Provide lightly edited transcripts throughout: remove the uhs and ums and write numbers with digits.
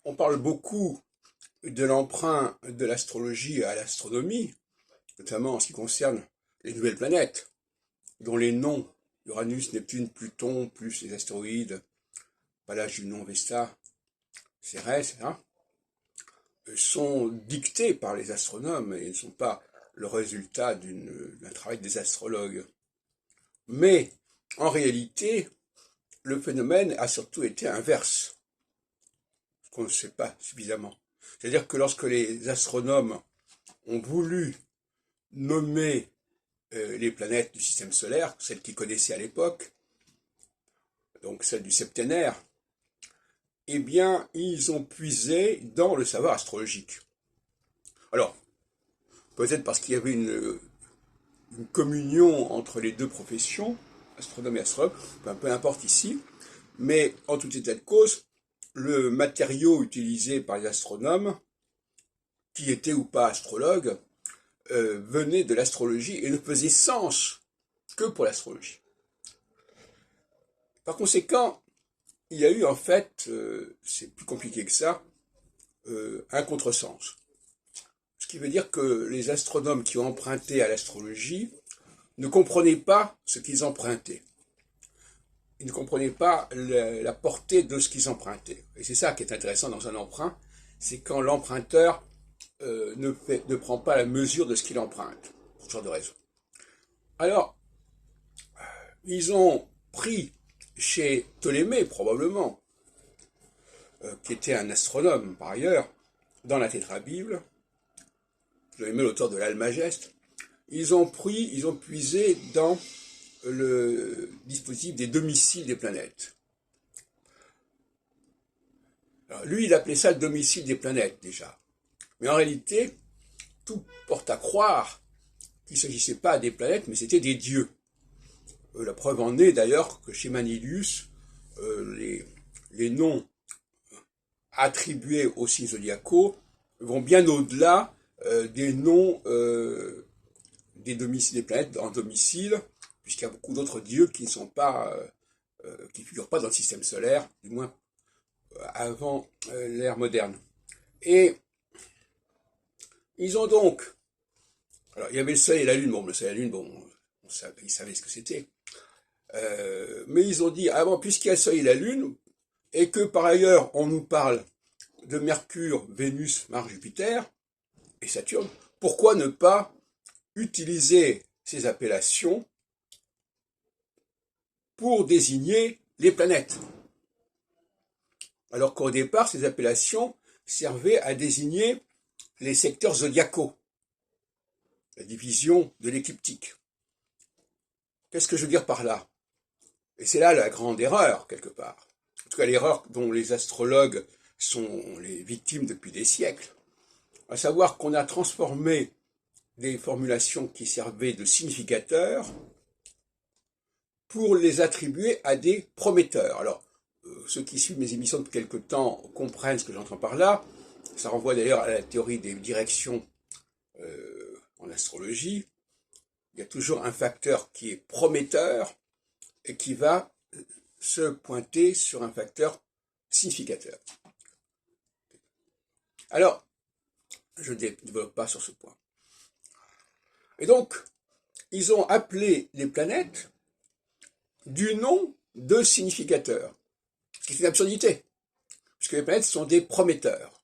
On parle beaucoup de l'emprunt de l'astrologie à l'astronomie, notamment en ce qui concerne les nouvelles planètes, dont les noms, Uranus, Neptune, Pluton, plus les astéroïdes, Pallas, Junon, Vesta, Cérès, etc., sont dictés par les astronomes et ne sont pas le résultat d'un travail des astrologues. Mais, en réalité, le phénomène a surtout été inverse, ce qu'on ne sait pas suffisamment. C'est-à-dire que lorsque les astronomes ont voulu nommer les planètes du système solaire, celles qu'ils connaissaient à l'époque, donc celles du septénaire, eh bien, ils ont puisé dans le savoir astrologique. Alors, peut-être parce qu'il y avait une communion entre les deux professions, astronome et astrologue, peu importe ici, mais en tout état de cause, le matériau utilisé par les astronomes, qui étaient ou pas astrologues, venait de l'astrologie et ne faisait sens que pour l'astrologie. Par conséquent, il y a eu en fait, c'est plus compliqué que ça, un contresens. Ce qui veut dire que les astronomes qui ont emprunté à l'astrologie ne comprenaient pas ce qu'ils empruntaient. Ils ne comprenaient pas la portée de ce qu'ils empruntaient. Et c'est ça qui est intéressant dans un emprunt, c'est quand l'emprunteur ne prend pas la mesure de ce qu'il emprunte, pour ce genre de raison. Alors, ils ont pris chez Ptolémée, probablement, qui était un astronome par ailleurs, dans la Tétrabible, Ptolémée, l'auteur de l'Almageste, ils ont puisé dans le dispositif des domiciles des planètes. Alors, lui, il appelait ça le domicile des planètes, déjà. Mais en réalité, tout porte à croire qu'il ne s'agissait pas des planètes, mais c'était des dieux. La preuve en est d'ailleurs que chez Manilius, les noms attribués aux signes zodiacaux vont bien au-delà des noms des domiciles des planètes en domicile, puisqu'il y a beaucoup d'autres dieux qui ne sont pas, qui figurent pas dans le système solaire, du moins avant l'ère moderne. Et ils ont donc, alors il y avait le Soleil et la Lune, bon le Soleil et la Lune, bon, ils savaient ce que c'était, mais ils ont dit, ah bon, puisqu'il y a le Soleil et la Lune, et que par ailleurs on nous parle de Mercure, Vénus, Mars, Jupiter et Saturne, pourquoi ne pas utiliser ces appellations pour désigner les planètes? Alors qu'au départ, ces appellations servaient à désigner les secteurs zodiacaux, la division de l'écliptique. Qu'est-ce que je veux dire par là? Et c'est là la grande erreur, quelque part. En tout cas, l'erreur dont les astrologues sont les victimes depuis des siècles. À savoir qu'on a transformé des formulations qui servaient de significateurs pour les attribuer à des prometteurs. Alors, ceux qui suivent mes émissions depuis quelque temps comprennent ce que j'entends par là. Ça renvoie d'ailleurs à la théorie des directions en astrologie. Il y a toujours un facteur qui est prometteur et qui va se pointer sur un facteur significateur. Alors, je ne développe pas sur ce point. Et donc, ils ont appelé les planètes du nom de significateurs. Ce qui est une absurdité, puisque les planètes sont des prometteurs.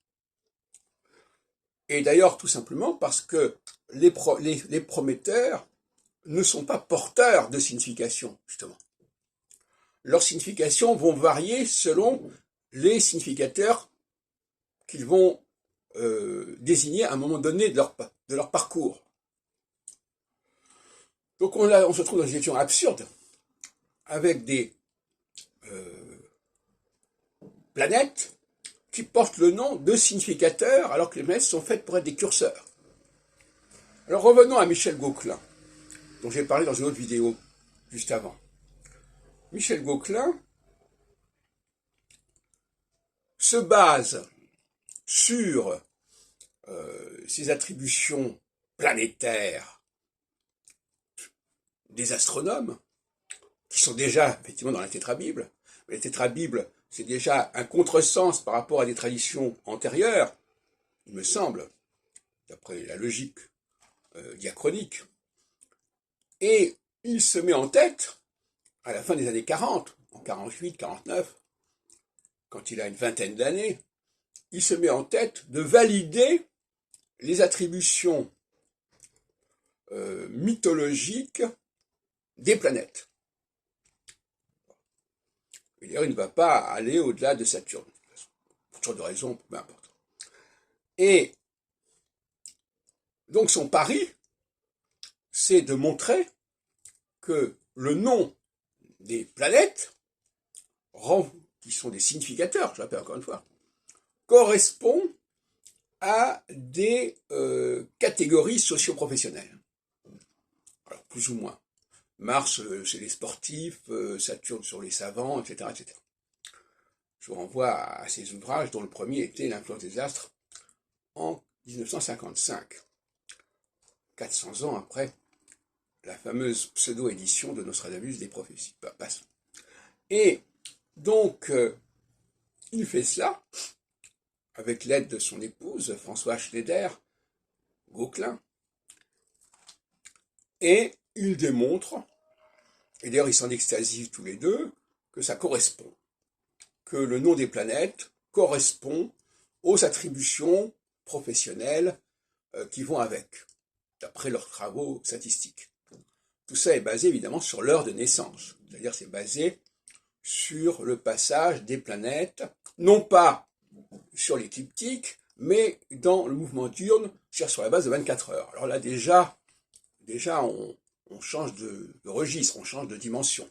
Et d'ailleurs, tout simplement parce que les prometteurs ne sont pas porteurs de signification, justement. Leurs significations vont varier selon les significateurs qu'ils vont désigner à un moment donné de leur parcours. Donc on se trouve dans une situation absurde, avec des planètes qui portent le nom de significateurs, alors que les planètes sont faites pour être des curseurs. Alors revenons à Michel Gauquelin, dont j'ai parlé dans une autre vidéo juste avant. Michel Gauquelin se base sur ces attributions planétaires des astronomes, qui sont déjà effectivement dans la Tétrabible. Mais la Tétrabible, c'est déjà un contresens par rapport à des traditions antérieures, il me semble, d'après la logique diachronique. Et il se met en tête, à la fin des années 40, en 48, 49, quand il a une vingtaine d'années, il se met en tête de valider les attributions mythologiques des planètes. Et d'ailleurs, il ne va pas aller au-delà de Saturne, pour toutes sortes de raisons, peu importe. Et donc son pari, c'est de montrer que le nom des planètes, qui sont des significateurs, je l'appelle encore une fois, correspond à des catégories socio-professionnelles. Alors, plus ou moins. Mars, c'est les sportifs, Saturne sur les savants, etc., etc. Je vous renvoie à ces ouvrages, dont le premier était L'influence des astres, en 1955, 400 ans après la fameuse pseudo-édition de Nostradamus des prophéties. Passons. Et donc, il fait cela avec l'aide de son épouse, François Schneider, Gauquelin, et il démontre, et d'ailleurs ils s'en extasient tous les deux, que ça correspond, que le nom des planètes correspond aux attributions professionnelles qui vont avec, d'après leurs travaux statistiques. Tout ça est basé évidemment sur l'heure de naissance, c'est-à-dire c'est basé sur le passage des planètes, non pas sur l'écliptique, mais dans le mouvement diurne, sur la base de 24 heures. Alors là déjà on change de registre, on change de dimension.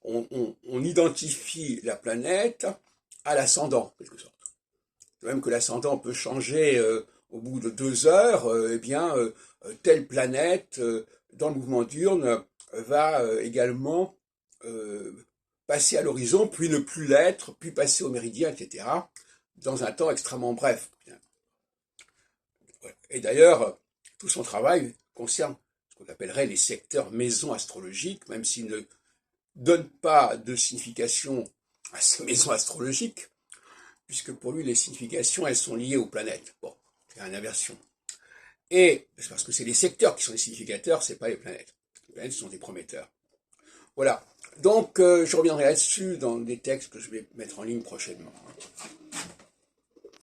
On identifie la planète à l'ascendant, en quelque sorte. De même que l'ascendant peut changer au bout de 2 heures, telle planète dans le mouvement diurne va également passer à l'horizon, puis ne plus l'être, puis passer au méridien, etc., dans un temps extrêmement bref. Et d'ailleurs, tout son travail concerne ce qu'on appellerait les secteurs maisons astrologiques, même s'il ne donne pas de signification à ces maisons astrologiques, puisque pour lui, les significations, elles sont liées aux planètes. Bon, c'est une inversion. Et c'est parce que c'est les secteurs qui sont les significateurs, c'est pas les planètes. Les planètes sont des prometteurs. Voilà. Donc, je reviendrai là-dessus dans des textes que je vais mettre en ligne prochainement.